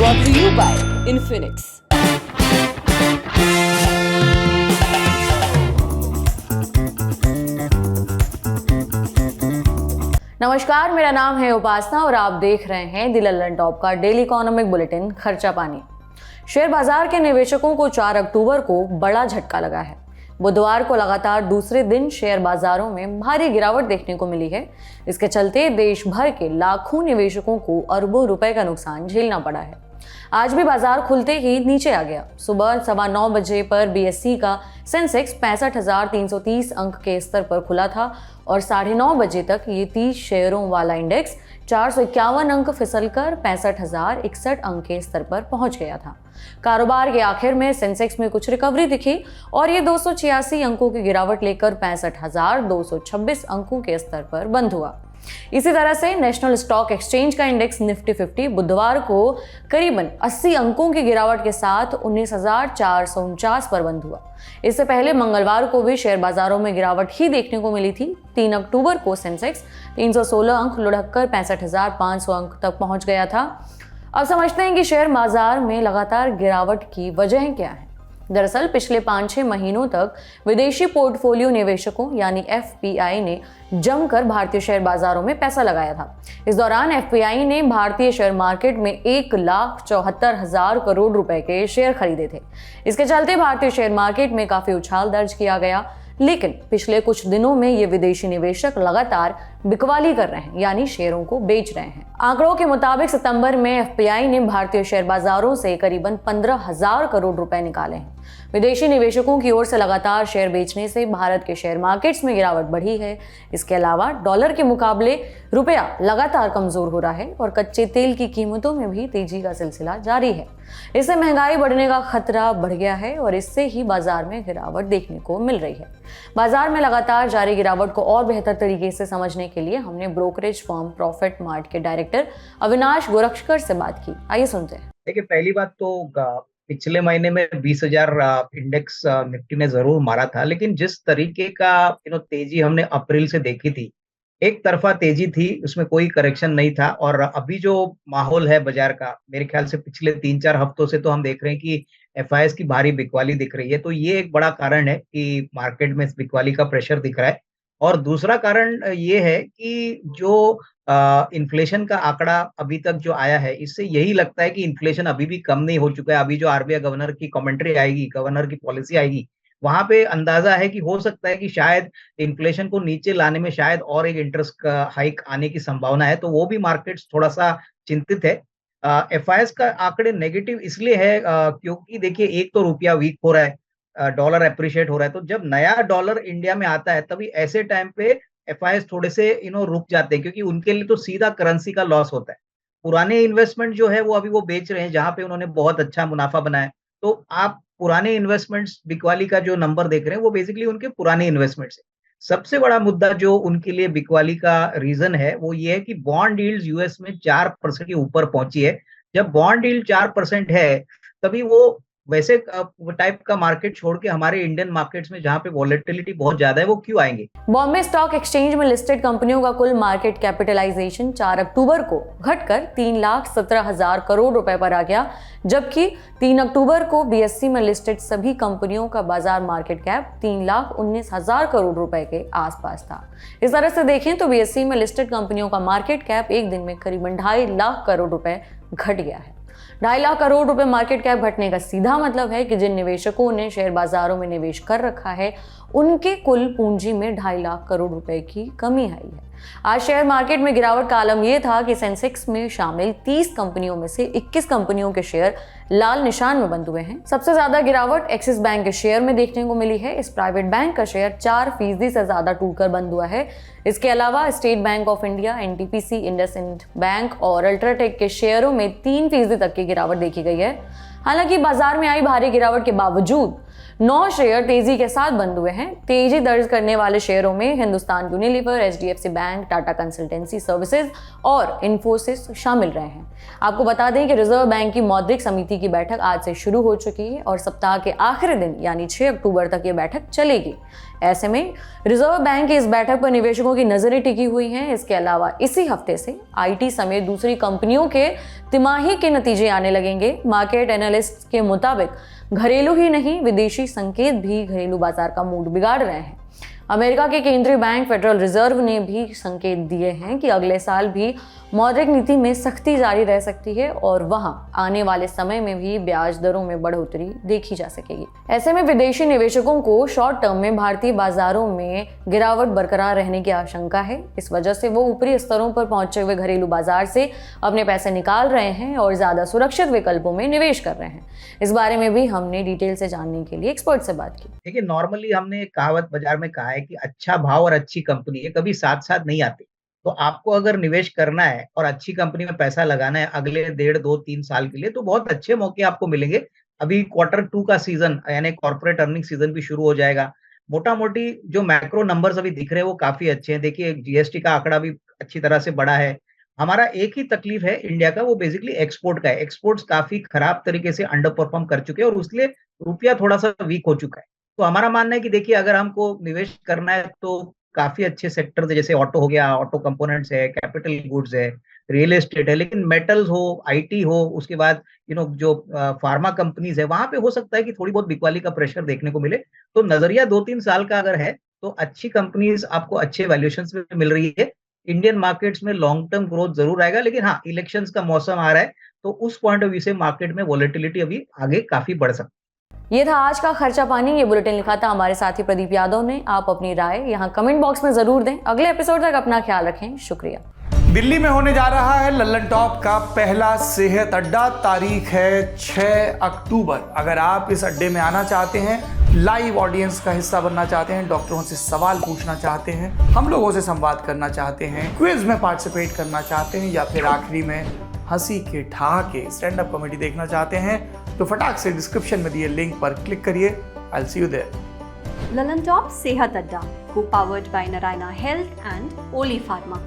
brought to you by Infinix. नमस्कार, मेरा नाम है उपासना और आप देख रहे हैं द लंदन टॉप का डेली इकोनॉमिक बुलेटिन खर्चा पानी। शेयर बाजार के निवेशकों को 4 अक्टूबर को बड़ा झटका लगा है। बुधवार को लगातार दूसरे दिन शेयर बाजारों में भारी गिरावट देखने को मिली है। इसके चलते देश भर के लाखों निवेशकों को अरबों रुपए का नुकसान झेलना पड़ा है। आज भी बाजार खुलते ही नीचे आ गया। सुबह 9:15 बजे पर बीएसई का सेंसेक्स 65,330 अंक के स्तर पर खुला था और 9:30 बजे तक ये 30 शेयरों वाला इंडेक्स 451 अंक फिसलकर 65,061 अंक के स्तर पर पहुंच गया था। कारोबार के आखिर में सेंसेक्स में कुछ रिकवरी दिखी और ये 286 अंकों की गिरावट लेकर 65,226 अंकों के स्तर पर बंद हुआ। इसी तरह से नेशनल स्टॉक एक्सचेंज का इंडेक्स निफ्टी 50 बुधवार को करीबन 80 अंकों की गिरावट के साथ 19,449 पर बंद हुआ। इससे पहले मंगलवार को भी शेयर बाजारों में गिरावट ही देखने को मिली थी। 3 अक्टूबर को सेंसेक्स 316 अंक लुढ़ककर 65,500 अंक तक पहुंच गया था। अब समझते हैं कि शेयर बाजार में लगातार गिरावट की वजह क्या है। दरअसल पिछले 5-6 महीनों तक विदेशी पोर्टफोलियो निवेशकों यानी एफपीआई ने जमकर भारतीय शेयर बाजारों में पैसा लगाया था। इस दौरान एफपीआई ने भारतीय शेयर मार्केट में 1,74,000 करोड़ रुपए के शेयर खरीदे थे। इसके चलते भारतीय शेयर मार्केट में काफी उछाल दर्ज किया गया। लेकिन पिछले कुछ दिनों में ये विदेशी निवेशक लगातार बिकवाली कर रहे हैं, यानी शेयरों को बेच रहे हैं। आंकड़ों के मुताबिक सितंबर में एफपीआई ने भारतीय शेयर बाजारों से करीबन 15,000 करोड़ रुपए निकाले हैं। विदेशी निवेशकों की ओर से लगातार शेयर बेचने से भारत के शेयर मार्केट्स में गिरावट बढ़ी है। इसके अलावा डॉलर के मुकाबले रुपया लगातार कमजोर हो रहा है और कच्चे तेल की कीमतों में भी तेजी का सिलसिला जारी है। इससे महंगाई बढ़ने का खतरा बढ़ गया है और इससे ही बाजार में गिरावट देखने को मिल रही है। बाजार में लगातार जारी गिरावट को और बेहतर तरीके से समझने के लिए हमने ब्रोकरेज फर्म प्रॉफिट मार्ट के डायरेक्टर अविनाश गोरक्षकर से बात की। आइए सुनते हैं। देखिए, पहली बात तो पिछले महीने में 20,000 इंडेक्स निफ्टी ने जरूर मारा था, लेकिन जिस तरीके का तेजी हमने अप्रैल से देखी थी, एक तरफा तेजी थी, उसमें कोई करेक्शन नहीं था। और अभी जो माहौल है बाजार का, मेरे ख्याल से पिछले 3-4 हफ्तों से तो हम देख रहे हैं कि एफआईएस की भारी बिकवाली दिख रही है। तो ये एक बड़ा कारण है कि मार्केट में इस बिकवाली का प्रेशर दिख रहा है। और दूसरा कारण ये है कि जो इन्फ्लेशन का आंकड़ा अभी तक जो आया है, इससे यही लगता है कि इन्फ्लेशन अभी भी कम नहीं हो चुका है। अभी जो आरबीआई गवर्नर की कमेंट्री आएगी, गवर्नर की पॉलिसी आएगी, वहां पे अंदाजा है कि हो सकता है कि शायद इन्फ्लेशन को नीचे लाने में शायद और एक इंटरेस्ट का हाइक आने की संभावना है। तो वो भी मार्केट्स थोड़ा सा चिंतित है। एफआईएस का आंकड़े नेगेटिव इसलिए है क्योंकि देखिए, एक तो रुपया वीक हो रहा है, डॉलर एप्रिशिएट हो रहा है। तो जब नया डॉलर इंडिया में आता है, तभी ऐसे टाइम पे एफआईएस थोड़े से रुक जाते हैं, क्योंकि उनके लिए तो सीधा करेंसी का लॉस होता है। पुराने इन्वेस्टमेंट जो है वो अभी वो बेच रहे हैं, जहां पे उन्होंने बहुत अच्छा मुनाफा बनाया। तो आप पुराने इन्वेस्टमेंट्स बिकवाली का जो नंबर देख रहे हैं, वो बेसिकली उनके पुराने इन्वेस्टमेंट्स है। सबसे बड़ा मुद्दा जो उनके लिए बिकवाली का रीजन है, वो ये है कि बॉन्ड यील्ड यूएस में 4% के ऊपर पहुंची है। जब बॉन्ड यील्ड 4% है, तभी वो वैसे टाइप का मार्केट छोड़ के हमारे इंडियन मार्केट्स में, जहां पे वॉलेटिलिटी बहुत ज्यादा है, वो क्यों आएंगे। बॉम्बे स्टॉक एक्सचेंज में लिस्टेड कंपनियों का कुल मार्केट कैपिटलाइजेशन 4 अक्टूबर को घटकर 3,17,000 करोड़ रुपए पर आ गया, जबकि 3 अक्टूबर को बीएसई में लिस्टेड सभी कंपनियों का बाजार मार्केट कैप 3,19,000 करोड़ रुपए के आसपास था। इस तरह से देखें तो बीएसई में लिस्टेड कंपनियों का मार्केट कैप एक दिन में करीबन 2.5 लाख करोड़ रुपए घट गया है। 2.5 लाख करोड़ रुपए मार्केट कैप घटने का सीधा मतलब है कि जिन निवेशकों ने शेयर बाजारों में निवेश कर रखा है, उनके कुल पूंजी में 2.5 लाख करोड़ रुपए की कमी आई है। आज शेयर मार्केट में गिरावट का आलम यह था कि सेंसेक्स में शामिल 30 कंपनियों में से 21 कंपनियों के शेयर लाल निशान में बंद हुए हैं। सबसे ज्यादा गिरावट एक्सिस बैंक के शेयर में देखने को मिली है। इस प्राइवेट बैंक का शेयर 4% से ज्यादा टूटकर बंद हुआ है। इसके अलावा state bank of India, NTPC, IndusInd bank और अल्ट्राटेक के शेयरों में 3% तक की गिरावट देखी गई है। हालांकि बाजार में आई भारी गिरावट के बावजूद 9 शेयर तेजी के साथ बंद हुए हैं। तेजी दर्ज करने वाले शेयरों में Hindustan Unilever, HDFC bank, Tata consultancy services और इन्फोसिस शामिल रहे हैं। आपको बता दें कि रिजर्व बैंक की मौद्रिक समिति की बैठक आज से शुरू हो चुकी है और सप्ताह के आखिरी दिन यानी 6 अक्टूबर तक ये बैठक चलेगी। ऐसे में रिजर्व बैंक की इस बैठक पर निवेशकों की नजरें टिकी हुई हैं। इसके अलावा इसी हफ्ते से आईटी समेत दूसरी कंपनियों के तिमाही के नतीजे आने लगेंगे। मार्केट एनालिस्ट के मुताबिक घरेलू ही नहीं, विदेशी संकेत भी घरेलू बाजार का मूड बिगाड़ रहे हैं। अमेरिका के केंद्रीय बैंक फेडरल रिजर्व ने भी संकेत दिए हैं कि अगले साल भी मौद्रिक नीति में सख्ती जारी रह सकती है और वहां आने वाले समय में भी ब्याज दरों में बढ़ोतरी देखी जा सकेगी। ऐसे में विदेशी निवेशकों को शॉर्ट टर्म में भारतीय बाजारों में गिरावट बरकरार रहने की आशंका है। इस वजह से वो ऊपरी स्तरों पर पहुंचे हुए घरेलू बाजार से अपने पैसे निकाल रहे हैं और ज्यादा सुरक्षित विकल्पों में निवेश कर रहे हैं। इस बारे में भी हमने डिटेल से जानने के लिए एक्सपर्ट से बात की। देखिए, नॉर्मली हमने कहावत बाजार में कहा है कि अच्छा भाव और अच्छी कंपनी ये कभी साथ साथ नहीं आती। तो आपको अगर निवेश करना है और अच्छी कंपनी में पैसा लगाना है अगले 1.5-2-3 साल के लिए, तो बहुत अच्छे मौके आपको मिलेंगे। अभी Q2 का सीजन यानी कॉर्पोरेट अर्निंग सीजन भी शुरू हो जाएगा। मोटा-मोटी जो मैक्रो नंबर्स अभी दिख रहे हैं वो काफी अच्छे हैं। देखिए, जीएसटी का आंकड़ा भी अच्छी तरह से बढ़ा है। हमारा एक ही तकलीफ है इंडिया का, वो बेसिकली एक्सपोर्ट का है। एक्सपोर्ट्स काफी खराब तरीके से अंडर परफॉर्म कर चुके हैं और उसलिए रुपया थोड़ा-सा वीक हो चुका है। तो हमारा मानना है कि देखिए, अगर हमको निवेश करना है तो काफ़ी अच्छे सेक्टर्स है, जैसे ऑटो हो गया, ऑटो कंपोनेंट्स है, कैपिटल गुड्स है, रियल एस्टेट है, लेकिन मेटल्स हो, आईटी हो, उसके बाद जो फार्मा कंपनीज़ है, वहाँ पे हो सकता है कि थोड़ी बहुत बिकवाली का प्रेशर देखने को मिले। तो नज़रिया 2-3 साल का अगर है, तो अच्छी कंपनीज़ आपको अच्छे वैल्यूएशंस में मिल रही है। इंडियन मार्केट्स में लॉन्ग टर्म ग्रोथ ज़रूर आएगा, लेकिन हाँ, इलेक्शंस का मौसम आ रहा है, तो उस पॉइंट ऑफ व्यू से मार्केट में वोलेटिलिटी अभी आगे काफ़ी बढ़ सकती है। ये था आज का खर्चा पानी। ये बुलेटिन लिखा था हमारे साथी प्रदीप यादव ने। आप अपनी राय यहाँ कमेंट बॉक्स में जरूर दें। अगले एपिसोड तक अपना ख्याल रखें। शुक्रिया। दिल्ली में होने जा रहा है लल्लन टॉप का पहला सेहत अड्डा। तारीख है 6 अक्टूबर। अगर आप इस अड्डे में आना चाहते हैं, लाइव ऑडियंस का हिस्सा बनना चाहते हैं, डॉक्टरों से सवाल पूछना चाहते हैं, हम लोगों से संवाद करना चाहते हैं, क्विज में पार्टिसिपेट करना चाहते हैं, या फिर आखिरी में हंसी के ठहाके स्टैंड अप कॉमेडी देखना चाहते हैं, तो फटाक से डिस्क्रिप्शन में दिए लिंक पर क्लिक करिए। I will see you there. Lallantop Sehat Adda, co powered by Narayana Health and ओली फार्मा।